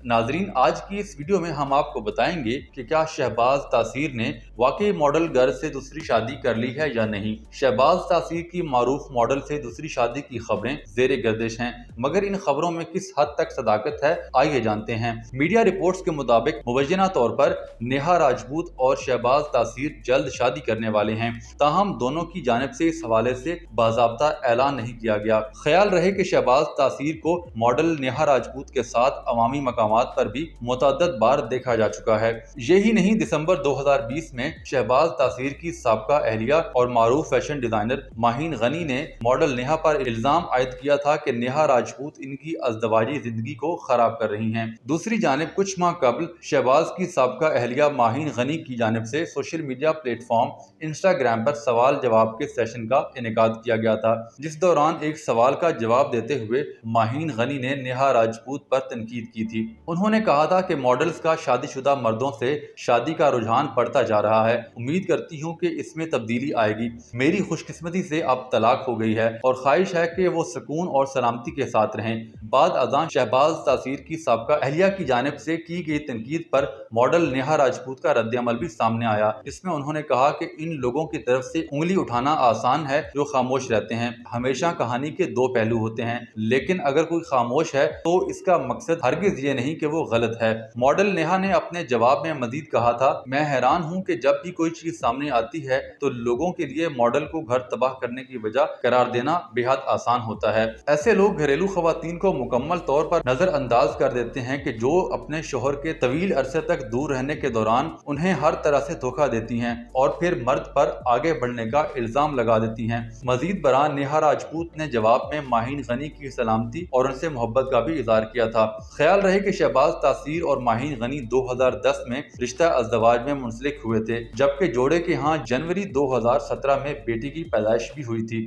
नाजरीन, आज की इस वीडियो में हम आपको बताएंगे कि क्या शहबाज तासीर ने वाकई मॉडल गर्ल से दूसरी शादी कर ली है या नहीं। शहबाज तासीर की मारूफ मॉडल से दूसरी शादी की खबरें जेर गर्दिश हैं, मगर इन खबरों में किस हद तक सदाकत है, आइए जानते हैं। मीडिया रिपोर्ट्स के मुताबिक मुबैना तौर पर नेहा राजपूत और शहबाज तासीर जल्द शादी करने वाले हैं, ताहम दोनों की जानिब से इस हवाले से बाज़ाब्ता ऐलान नहीं किया गया। ख्याल रहे कि शहबाज तासीर को मॉडल नेहा राजपूत के साथ अवामी मकामात पर भी मुतअद्दिद बार देखा जा चुका है। यही नहीं, दिसंबर 2020 में शहबाज तासीर की साबका अहलिया और मारूफ फैशन डिजाइनर माहीन गनी ने मॉडल नेहा पर इल्जाम आयद किया था कि नेहा राजपूत इनकी अज़दवाजी जिंदगी को खराब कर रही हैं। दूसरी जानिब कुछ माह कबल शहबाज की साबका अहलिया माहीन गनी की जानिब से सोशल मीडिया प्लेटफॉर्म इंस्टाग्राम पर सवाल जवाब के सेशन का इनेकाद किया गया था, जिस दौरान एक सवाल का जवाब देते हुए माहीन गनी ने नेहा राजपूत पर तनकीद की थी। उन्होंने कहा था कि मॉडल्स का शादीशुदा मर्दों से शादी का रुझान बढ़ता जा रहा है। उम्मीद करती हूँ कि इसमें तब्दीली आएगी। मेरी खुशकिस्मती से अब तलाक हो गई है और ख्वाहिश है कि वो सुकून और सलामती के साथ रहें। बाद अज़ां शहबाज तासीर की साबका अहलिया की जानिब से की गई तनकीद पर मॉडल नेहा राजपूत का रद्द-ए-अमल भी सामने आया। इसमें उन्होंने कहा कि इन लोगों की तरफ से उंगली उठाना आसान है जो खामोश रहते हैं। हमेशा कहानी के दो पहलू होते हैं, लेकिन अगर कोई खामोश है तो इसका मकसद हरगिज ये नहीं कि वो गलत है। मॉडल नेहा ने अपने जवाब में मजीद कहा था, मैं हैरान हूँ कि जब भी कोई चीज सामने आती है तो लोगों के लिए मॉडल को घर तबाह करने की वजह करार देना बेहद आसान होता है। ऐसे लोग घरेलू खवातीन को मुकम्मल तौर पर नजरअंदाज कर देते हैं कि जो अपने शोहर के तवील अरसे तक दूर रहने के दौरान उन्हें हर तरह से धोखा देती हैं और फिर मर्द पर आगे बढ़ने का इल्जाम लगा देती हैं। मजीद बरां नेहा राजपूत ने जवाब में माहीन गनी की सलामती और उनसे मोहब्बत का भी इजहार किया था। ख्याल रहे कि शहबाज तासीर और माहीन गनी 2010 में रिश्ता अज़दवाज में मुंसलिक हुए थे, जबकि जोड़े के यहाँ जनवरी 2017 में बेटी की पैदाइश भी हुई थी।